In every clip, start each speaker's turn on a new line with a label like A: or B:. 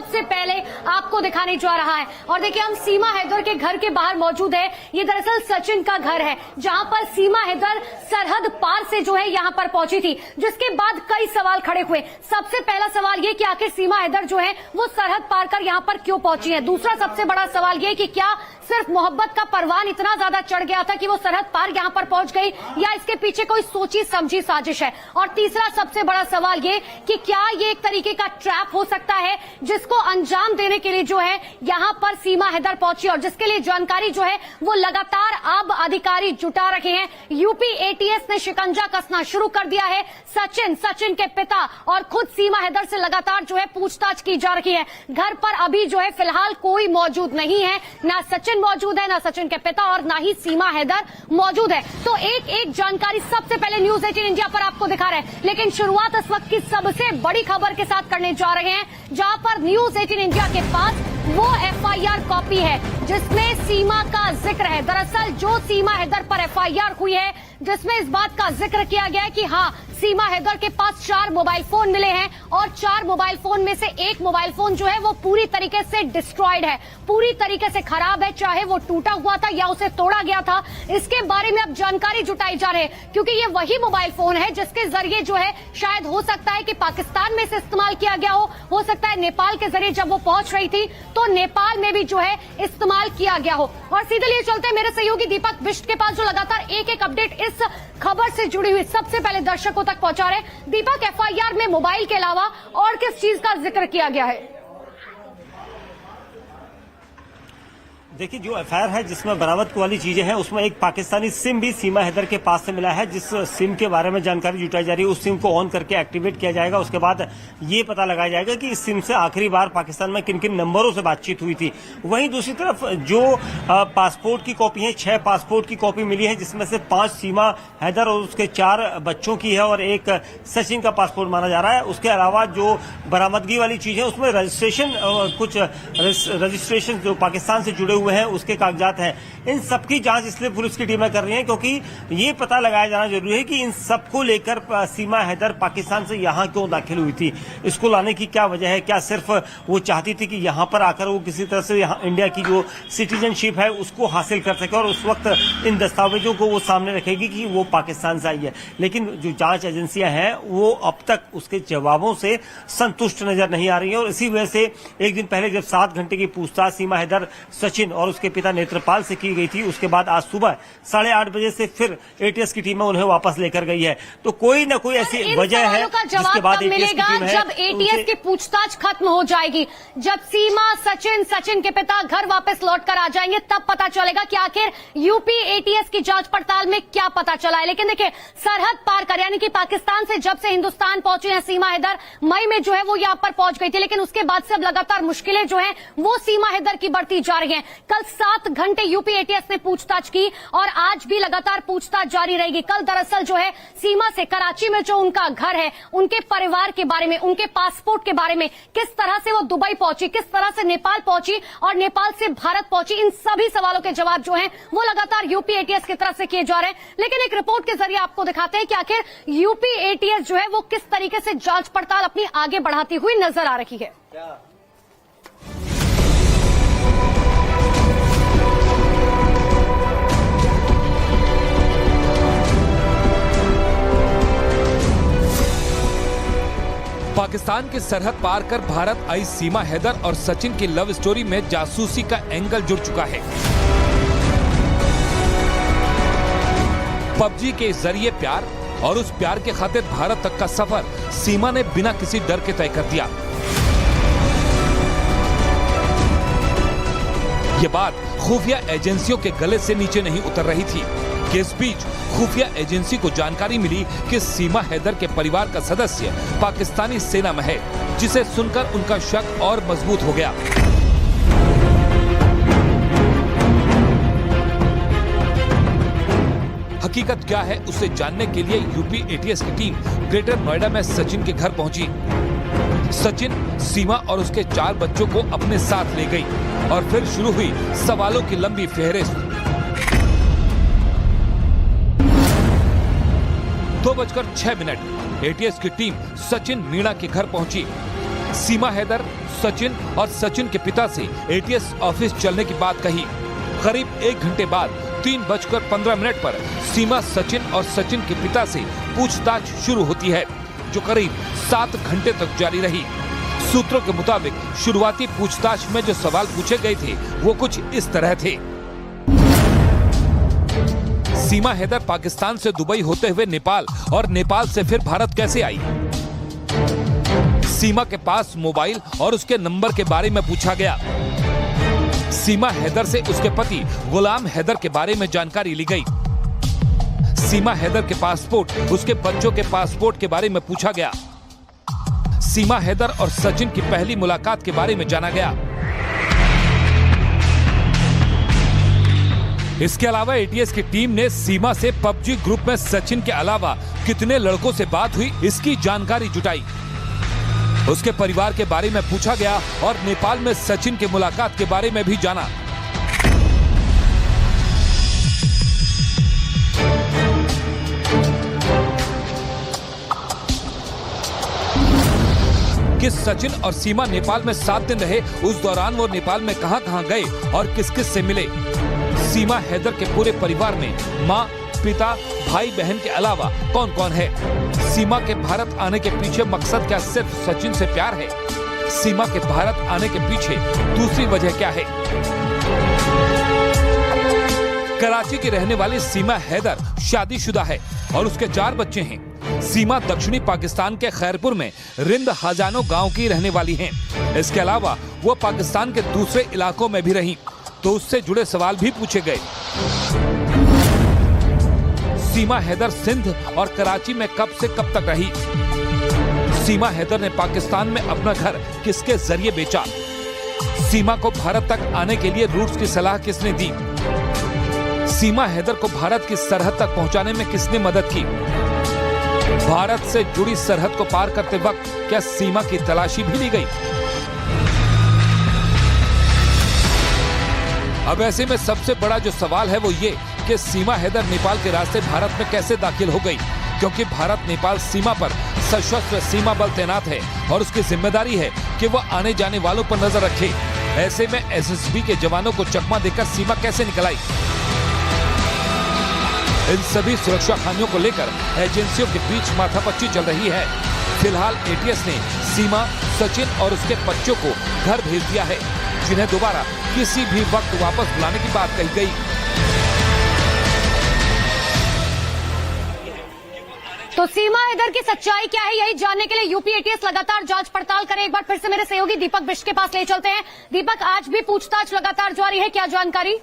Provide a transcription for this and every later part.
A: सबसे पहले आपको दिखाने जा रहा है। और देखिए, हम सीमा हैदर के घर के बाहर मौजूद है। ये दरअसल सचिन का घर है, जहां पर सीमा हैदर सरहद पार से जो है यहां पर पहुंची थी, जिसके बाद कई सवाल खड़े हुए। सबसे पहला सवाल ये कि आखिर सीमा हैदर जो है वो सरहद पार कर यहां पर क्यों पहुंची है। दूसरा सबसे बड़ा सवाल ये कि क्या सिर्फ मोहब्बत का परवान इतना ज्यादा चढ़ गया था कि वो सरहद पार यहां पर पहुंच गई, या इसके पीछे कोई सोची समझी साजिश है। और तीसरा सबसे बड़ा सवाल ये कि क्या ये एक तरीके का ट्रैप हो सकता है जिसको अंजाम देने के लिए जो है यहां पर सीमा हैदर पहुंची, और जिसके लिए जानकारी जो है वो लगातार अब अधिकारी जुटा रहे हैं। यूपी एटीएस ने शिकंजा कसना शुरू कर दिया है। सचिन के पिता और खुद सीमा हैदर से लगातार जो है पूछताछ की जा रही है। घर पर अभी जो है फिलहाल कोई मौजूद नहीं है, ना सचिन मौजूद है, ना सचिन के पिता और ना ही सीमा हैदर मौजूद है। तो एक एक जानकारी सबसे पहले न्यूज 18 इंडिया पर आपको दिखा रहे हैं। लेकिन शुरुआत इस वक्त की सबसे बड़ी खबर के साथ करने जा रहे हैं, जहां पर न्यूज 18 इंडिया के पास वो एफआईआर कॉपी है जिसमें सीमा का जिक्र है। दरअसल जो सीमा हैदर पर एफआईआर हुई है, जिसमें इस बात का जिक्र किया गया है कि हाँ, सीमा हैदर के पास 4 मोबाइल फोन मिले हैं, और 4 मोबाइल फोन में से एक मोबाइल फोन जो है वो पूरी तरीके से डिस्ट्रॉयड है, पूरी तरीके से खराब है, चाहे वो टूटा हुआ था या उसे तोड़ा गया था। इसके बारे में अब जानकारी जुटाई जा रही है, क्योंकि ये वही मोबाइल फोन है जिसके जरिए जो है शायद हो सकता है कि पाकिस्तान में से इस्तेमाल किया गया हो सकता है नेपाल के जरिए जब वो पहुंच रही थी तो नेपाल में भी जो है इस्तेमाल किया गया हो। और सीधे लिए चलते हैं मेरे सहयोगी दीपक बिष्ट के पास, जो लगातार एक एक अपडेट इस खबर से जुड़ी हुई सबसे पहले दर्शकों तक पहुंचा रहे। दीपक, एफआईआर में मोबाइल के अलावा और किस चीज का जिक्र किया गया है?
B: देखिए, जो एफआईआर है जिसमें बरामद वाली चीजें हैं उसमें एक पाकिस्तानी सिम भी सीमा हैदर के पास से मिला है, जिस सिम के बारे में जानकारी जुटाई जा रही है। उस सिम को ऑन करके एक्टिवेट किया जाएगा। उसके बाद ये पता लगाया जाएगा कि इस सिम से आखिरी बार पाकिस्तान में किन किन नंबरों से बातचीत हुई थी। वहीं दूसरी तरफ जो पासपोर्ट की कॉपी है, 6 पासपोर्ट की कॉपी मिली है, जिसमें से 5 सीमा हैदर और उसके 4 बच्चों की है और एक सचिन का पासपोर्ट माना जा रहा है। उसके अलावा जो बरामदगी वाली चीज है उसमें रजिस्ट्रेशन, कुछ रजिस्ट्रेशन जो पाकिस्तान से जुड़े हुए हैं उसके कागजात हैं। इन सबकी जांच इसलिए पुलिस की टीमें कर रही हैं क्योंकि ये पता लगाया जाना जरूरी है कि इन सबको लेकर सीमा हैदर पाकिस्तान से यहाँ क्यों दाखिल हुई थी, इसको लाने की क्या वजह है। क्या सिर्फ वो चाहती थी कि यहाँ पर आकर वो किसी तरह से यहाँ इंडिया की जो सिटीजनशिप है उसको हासिल कर सके और उस वक्त इन दस्तावेजों को वो सामने रखेगी कि वो पाकिस्तान से आई है। लेकिन जो जांच एजेंसियां हैं वो अब तक उसके जवाबों से संतुष्ट नजर नहीं आ रही है। और इसी वजह से एक दिन पहले जब 7 घंटे की पूछताछ सीमा हैदर, सचिन और उसके पिता नेत्रपाल से की गई थी, उसके बाद आज सुबह 8:30 बजे से फिर एटीएस की टीम उन्हें वापस लेकर गई है। तो कोई ना कोई ऐसी वजह है जिसके बाद एटीएस की टीम है,
A: जब एटीएस की पूछताछ खत्म हो जाएगी, जब सीमा, सचिन के पिता घर वापस लौट कर आ जाएंगे, तब पता चलेगा कि आखिर यूपी एटीएस की जांच पड़ताल में क्या पता चला है। लेकिन देखिए, सरहद पार कर, यानी कि पाकिस्तान से जब से हिंदुस्तान पहुंची है सीमा हैदर, मई में जो है वो यहाँ पर पहुंच गई थी, लेकिन उसके बाद से अब लगातार मुश्किलें जो है वो सीमा हैदर की बढ़ती जा रही है। कल 7 घंटे यूपी एटीएस ने पूछताछ की और आज भी लगातार पूछताछ जारी रहेगी। कल दरअसल जो है सीमा से कराची में जो उनका घर है, उनके परिवार के बारे में, उनके पासपोर्ट के बारे में, किस तरह से वो दुबई पहुंची, किस तरह से नेपाल पहुंची और नेपाल से भारत पहुंची, इन सभी सवालों के जवाब जो हैं वो लगातार यूपी एटीएस की तरफ से किए जा रहे हैं। लेकिन एक रिपोर्ट के जरिए आपको दिखाते हैं कि आखिर यूपी एटीएस जो है वो किस तरीके से जांच पड़ताल अपनी आगे बढ़ाती हुई नजर आ रही है।
C: पाकिस्तान के सरहद पार कर भारत आई सीमा हैदर और सचिन की लव स्टोरी में जासूसी का एंगल जुड़ चुका है। पबजी के जरिए प्यार और उस प्यार के खातिर भारत तक का सफर सीमा ने बिना किसी डर के तय कर दिया। ये बात खुफिया एजेंसियों के गले से नीचे नहीं उतर रही थी कि इस बीच खुफिया एजेंसी को जानकारी मिली कि सीमा हैदर के परिवार का सदस्य पाकिस्तानी सेना में है, जिसे सुनकर उनका शक और मजबूत हो गया। हकीकत क्या है उसे जानने के लिए यूपी एटीएस की टीम ग्रेटर नोएडा में सचिन के घर पहुंची। सचिन, सीमा और उसके 4 बच्चों को अपने साथ ले गई और फिर शुरू हुई सवालों की लंबी फेहरिस्त। 2:06 एटीएस की टीम सचिन मीणा के घर पहुंची। सीमा हैदर, सचिन और सचिन के पिता से एटीएस ऑफिस चलने की बात कही। करीब 1 घंटे बाद 3:15 पर सीमा, सचिन और सचिन के पिता से पूछताछ शुरू होती है, जो करीब 7 घंटे तक जारी रही। सूत्रों के मुताबिक शुरुआती पूछताछ में जो सवाल पूछे गए थे वो कुछ इस तरह थे। सीमा हैदर पाकिस्तान से दुबई होते हुए नेपाल और नेपाल से फिर भारत कैसे आई? सीमा के पास मोबाइल और उसके नंबर के बारे में पूछा गया। सीमा हैदर से उसके पति गुलाम हैदर के बारे में जानकारी ली गई। सीमा हैदर के पासपोर्ट, उसके बच्चों के पासपोर्ट के बारे में पूछा गया। सीमा हैदर और सचिन की पहली मुलाकात के बारे में जाना गया। इसके अलावा एटीएस की टीम ने सीमा से पबजी ग्रुप में सचिन के अलावा कितने लड़कों से बात हुई, इसकी जानकारी जुटाई। उसके परिवार के बारे में पूछा गया और नेपाल में सचिन की मुलाकात के बारे में भी जाना। कि सचिन और सीमा नेपाल में 7 दिन रहे, उस दौरान वो नेपाल में कहां-कहां गए और किस किस से मिले। सीमा हैदर के पूरे परिवार में माँ, पिता, भाई बहन के अलावा कौन कौन है? सीमा के भारत आने के पीछे मकसद क्या सिर्फ सचिन से प्यार है? सीमा के भारत आने के पीछे दूसरी वजह क्या है? कराची की रहने वाली सीमा हैदर शादीशुदा है और उसके 4 बच्चे हैं। सीमा दक्षिणी पाकिस्तान के खैरपुर में रिंद हजानो गांव की रहने वाली हैं। इसके अलावा वो पाकिस्तान के दूसरे इलाकों में भी रही, तो उससे जुड़े सवाल भी पूछे गए। सीमा हैदर सिंध और कराची में कब से कब तक रही? सीमा हैदर ने पाकिस्तान में अपना घर किसके जरिए बेचा? सीमा को भारत तक आने के लिए रूट्स की सलाह किसने दी? सीमा हैदर को भारत की सरहद तक पहुंचाने में किसने मदद की? भारत से जुड़ी सरहद को पार करते वक्त क्या सीमा की तलाशी भी ली गई? अब ऐसे में सबसे बड़ा जो सवाल है वो ये कि सीमा हैदर नेपाल के रास्ते भारत में कैसे दाखिल हो गई, क्योंकि भारत नेपाल सीमा पर सशस्त्र सीमा बल तैनात है और उसकी जिम्मेदारी है कि वो आने जाने वालों पर नजर रखे। ऐसे में एसएसबी के जवानों को चकमा देकर सीमा कैसे निकल आई? इन सभी सुरक्षा खामियों को लेकर एजेंसियों के बीच माथापच्ची चल रही है। फिलहाल एटीएस ने सीमा, सचिन और उसके बच्चों को घर भेज दिया है, जिन्हें दोबारा किसी भी वक्त वापस बुलाने की बात कही गई।
A: तो सीमा हैदर की सच्चाई क्या है, यही जानने के लिए यूपी एटीएस लगातार जांच पड़ताल करे। एक बार फिर से मेरे सहयोगी दीपक बिष्ट के पास ले चलते हैं। दीपक, आज भी पूछताछ लगातार जारी है, क्या जानकारी?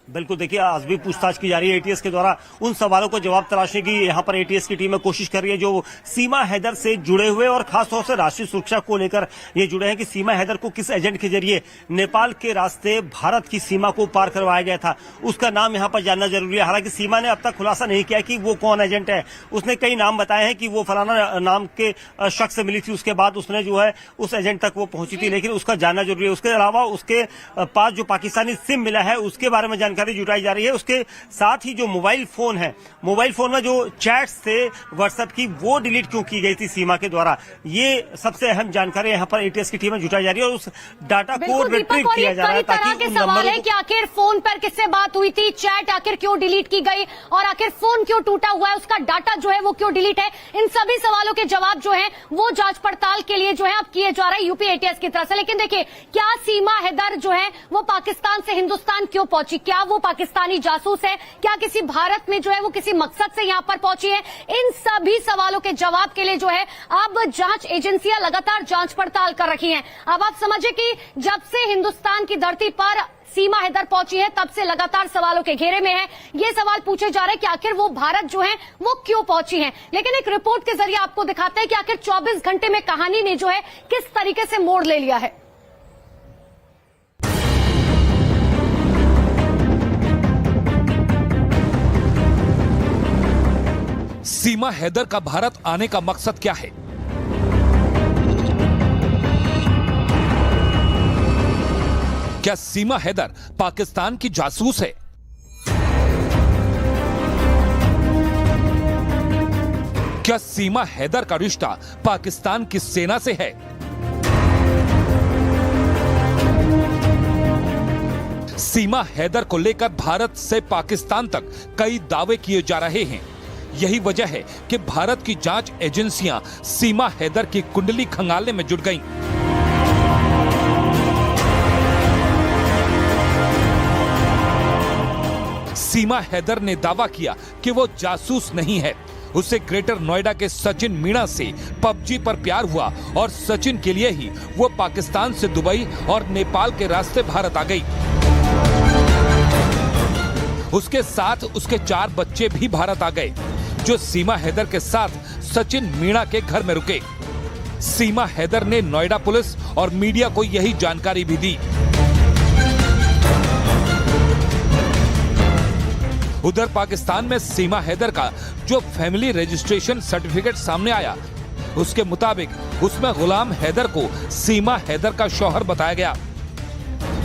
B: बिल्कुल, देखिए आज भी पूछताछ की जा रही है। एटीएस के द्वारा उन सवालों को जवाब तलाशने की यहाँ पर एटीएस की टीम में कोशिश कर रही है जो सीमा हैदर से जुड़े हुए और खासतौर से राष्ट्रीय सुरक्षा को लेकर ये जुड़े हैं कि सीमा हैदर को किस एजेंट के जरिए नेपाल के रास्ते भारत की सीमा को पार करवाया गया था, उसका नाम यहाँ पर जानना जरूरी है। हालांकि सीमा ने अब तक खुलासा नहीं किया कि वो कौन एजेंट है। उसने कई नाम बताए हैं कि वो फलाना नाम के शख्स से मिली थी, उसके बाद उसने जो है उस एजेंट तक वो पहुंची थी, लेकिन उसका जानना जरूरी है। उसके अलावा उसके पास जो पाकिस्तानी सिम मिला है उसके बारे में जानकारी जुटाई जा रही है। उसके साथ ही जो मोबाइल फोन है, मोबाइल फोन में जो चैट्स थे व्हाट्सएप की, वो डिलीट क्यों की गई थी सीमा के द्वारा, ये सबसे अहम जानकारी यहाँ पर एटीएस की टीम में जुटाई जा रही है और उस डाटा को रिट्रीव किया जा रहा है ताकि
A: सवाल है कि आखिर फोन पर किससे बात हुई थी, चैट आखिर क्यों डिलीट की गई और आखिर फोन क्यों टूटा हुआ है, उसका डाटा जो है वो क्यों डिलीट है। इन सभी सवालों के जवाब जो है वो जांच पड़ताल के लिए जो है अब किए जा रहे हैं यूपी एटीएस की तरफ से। लेकिन देखिए, क्या सीमा हैदर जो है वो पाकिस्तान से हिंदुस्तान क्यों पहुंची? क्या वो पाकिस्तानी जासूस है? क्या किसी भारत में जो है वो किसी मकसद से यहां पर पहुंची है? इन सभी सवालों के जवाब के लिए जो है अब जांच एजेंसियां लगातार जांच पड़ताल कर रही हैं। अब आप समझे कि जब से हिंदुस्तान की धरती पर सीमा हैदर पहुंची है तब से लगातार सवालों के घेरे में है। ये सवाल पूछे जा रहे हैं कि आखिर वो भारत जो है वो क्यों पहुंची है। लेकिन एक रिपोर्ट के जरिए आपको दिखाते हैं कि आखिर 24 घंटे में कहानी ने जो है किस तरीके से मोड़ ले लिया है।
C: सीमा हैदर का भारत आने का मकसद क्या है? क्या सीमा हैदर पाकिस्तान की जासूस है? क्या सीमा हैदर का रिश्ता पाकिस्तान की सेना से है? सीमा हैदर को लेकर भारत से पाकिस्तान तक कई दावे किए जा रहे हैं। यही वजह है कि भारत की जांच एजेंसियां सीमा हैदर की कुंडली खंगालने में जुट गईं। सीमा हैदर ने दावा किया कि वो जासूस नहीं है। उसे ग्रेटर नोएडा के सचिन मीणा से पबजी पर प्यार हुआ और सचिन के लिए ही वो पाकिस्तान से दुबई और नेपाल के रास्ते भारत आ गई। उसके साथ उसके 4 बच्चे भी भारत आ गए, जो सीमा हैदर के साथ सचिन मीणा के घर में रुके। सीमा हैदर ने नोएडा पुलिस और मीडिया को यही जानकारी भी दी। उधर पाकिस्तान में सीमा हैदर का जो फैमिली रजिस्ट्रेशन सर्टिफिकेट सामने आया, उसके मुताबिक उसमें गुलाम हैदर को सीमा हैदर का शौहर बताया गया।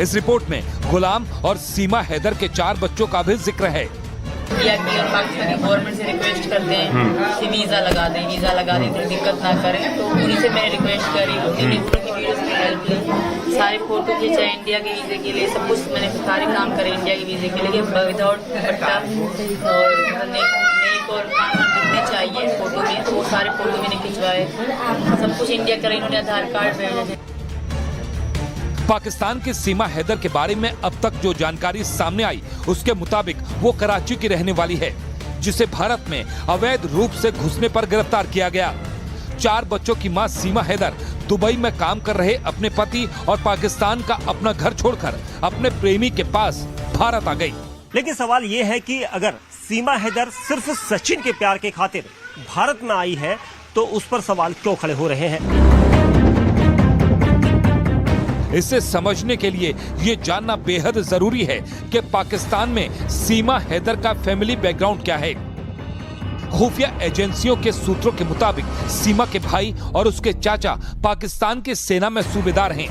C: इस रिपोर्ट में गुलाम और सीमा हैदर के 4 बच्चों का भी जिक्र है।
D: इंडिया की और पाकिस्तानी गवर्नमेंट से रिक्वेस्ट करते हैं कि वीजा लगा दें तो दिक्कत ना करें, तो उन्हीं से मैंने रिक्वेस्ट करी। उन्होंने की वीडियोस की हेल्प ली, सारे फोटो खींचा इंडिया के वीजे के लिए, सब कुछ मैंने सारे काम करे इंडिया के वीजे के लिए विदाउट दुपट्टा और नेक और कान दिखने चाहिए फोटो में, तो वो सारे फोटो मैंने खिंचवाए, सब कुछ इंडिया करे। इन्होंने आधार कार्ड भेजे।
C: पाकिस्तान की सीमा हैदर के बारे में अब तक जो जानकारी सामने आई, उसके मुताबिक वो कराची की रहने वाली है, जिसे भारत में अवैध रूप से घुसने पर गिरफ्तार किया गया। 4 बच्चों की मां सीमा हैदर दुबई में काम कर रहे अपने पति और पाकिस्तान का अपना घर छोड़कर अपने प्रेमी के पास भारत आ गई।
B: लेकिन सवाल ये है कि अगर सीमा हैदर सिर्फ सचिन के प्यार के खातिर भारत में आई है, तो उस पर सवाल क्यों खड़े हो रहे हैं?
C: इसे समझने के लिए ये जानना बेहद जरूरी है कि पाकिस्तान में सीमा हैदर का फैमिली बैकग्राउंड क्या है। खुफिया एजेंसियों के सूत्रों के मुताबिक सीमा के भाई और उसके चाचा पाकिस्तान की सेना में सूबेदार हैं।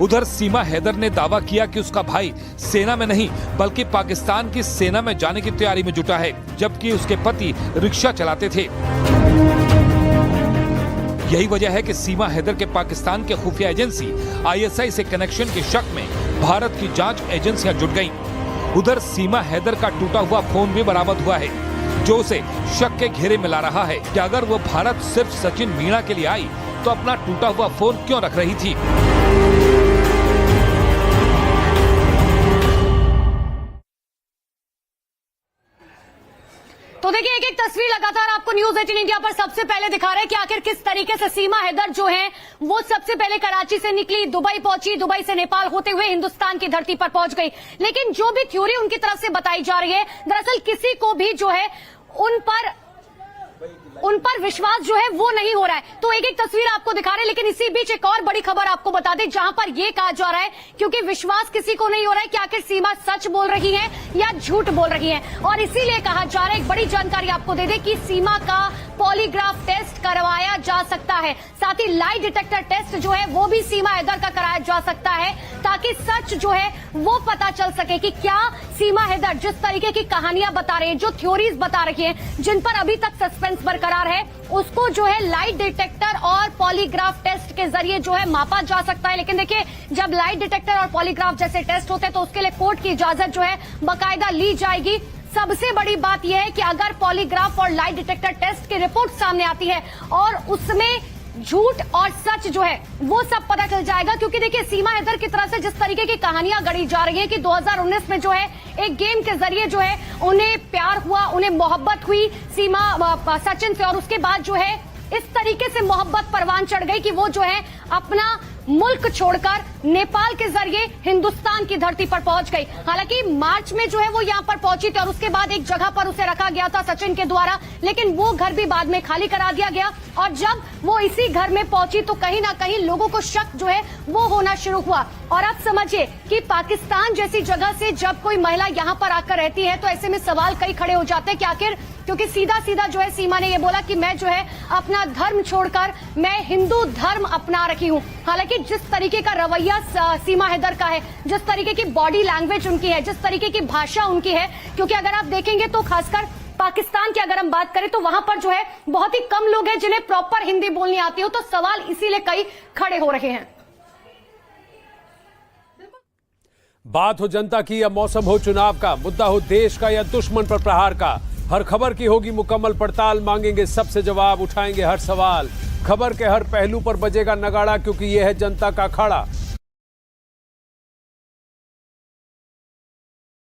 C: उधर सीमा हैदर ने दावा किया कि उसका भाई सेना में नहीं बल्कि पाकिस्तान की सेना में जाने की तैयारी में जुटा है, जबकि उसके पति रिक्शा चलाते थे। यही वजह है कि सीमा हैदर के पाकिस्तान के खुफिया एजेंसी ISI से कनेक्शन के शक में भारत की जांच एजेंसियां जुट गईं। उधर सीमा हैदर का टूटा हुआ फोन भी बरामद हुआ है, जो उसे शक के घेरे में ला रहा है कि अगर वो भारत सिर्फ सचिन मीणा के लिए आई तो अपना टूटा हुआ फोन क्यों रख रही थी।
A: तो देखिए, एक एक तस्वीर लगातार आपको न्यूज 18 इंडिया पर सबसे पहले दिखा रहे हैं कि आखिर किस तरीके से सीमा हैदर जो है वो सबसे पहले कराची से निकली, दुबई पहुंची, दुबई से नेपाल होते हुए हिंदुस्तान की धरती पर पहुंच गई। लेकिन जो भी थ्योरी उनकी तरफ से बताई जा रही है, दरअसल किसी को भी जो है उन पर विश्वास जो है वो नहीं हो रहा है। तो एक एक तस्वीर आपको दिखा रहे हैं, लेकिन इसी बीच एक और बड़ी खबर आपको बता दें, जहां पर यह कहा जा रहा है, क्योंकि विश्वास किसी को नहीं हो रहा है कि आखिर सीमा सच बोल रही है या झूठ बोल रही है, और इसीलिए कहा जा रहा है, एक बड़ी जानकारी आपको दे दें कि सीमा का पॉलीग्राफ टेस्ट करवाया जा सकता है। साथ ही लाई डिटेक्टर टेस्ट जो है वो भी सीमा हैदर का कराया जा सकता है, ताकि सच जो है वो पता चल सके कि क्या सीमा हैदर जिस तरीके की कहानियां बता रही है, जो थ्योरीज बता रही है, जिन पर अभी तक सस्पेंस बरकरार है, उसको जो है लाइट डिटेक्टर और पॉलीग्राफ टेस्ट के जरिए जो है मापा जा सकता है। लेकिन देखिए, जब लाइट डिटेक्टर और पॉलीग्राफ जैसे टेस्ट होते हैं तो उसके लिए कोर्ट की इजाजत जो है बाकायदा ली जाएगी। सबसे बड़ी बात यह है कि अगर पॉलीग्राफ और लाइट डिटेक्टर टेस्ट की रिपोर्ट सामने आती है और उसमें झूठ और सच जो है वो सब पता चल जाएगा, क्योंकि देखिए सीमा हैदर की तरफ से जिस तरीके की कहानियां गढ़ी जा रही है कि 2019 में जो है एक गेम के जरिए जो है उन्हें प्यार हुआ, उन्हें मोहब्बत हुई सीमा सचिन से, और उसके बाद जो है इस तरीके से मोहब्बत परवान चढ़ गई कि वो जो है अपना मुल्क छोड़कर नेपाल के जरिए हिंदुस्तान की धरती पर पहुंच गई। हालांकि मार्च में जो है वो यहां पर पहुंची थी और उसके बाद एक जगह पर उसे रखा गया था सचिन के द्वारा, लेकिन वो घर भी बाद में खाली करा दिया गया, और जब वो इसी घर में पहुंची तो कहीं ना कहीं लोगों को शक जो है वो होना शुरू हुआ। और अब समझिए कि पाकिस्तान जैसी जगह से जब कोई महिला यहां पर आकर रहती है तो ऐसे में सवाल कई खड़े हो जाते हैं कि आखिर, क्योंकि सीधा सीधा जो है सीमा ने ये बोला कि मैं जो है अपना धर्म छोड़कर मैं हिंदू धर्म अपना रखी हूं। हालांकि जिस तरीके का रवैया सीमा हैदर का है, जिस तरीके की बॉडी लैंग्वेज उनकी है, जिस तरीके की भाषा उनकी है, क्योंकि अगर आप देखेंगे तो खासकर पाकिस्तान की अगर हम बात करें तो वहां पर जो है बहुत ही कम लोग हैं जिन्हें प्रॉपर हिंदी बोलनी आती हो, तो सवाल इसीलिए कई खड़े हो रहे हैं।
E: बात हो जनता की या मौसम हो चुनाव का, मुद्दा हो देश का या दुश्मन पर प्रहार का, हर खबर की होगी मुकम्मल पड़ताल, मांगेंगे सबसे जवाब, उठाएंगे हर सवाल। खबर के हर पहलू पर बजेगा नगाड़ा, क्योंकि यह है जनता का अखाड़ा।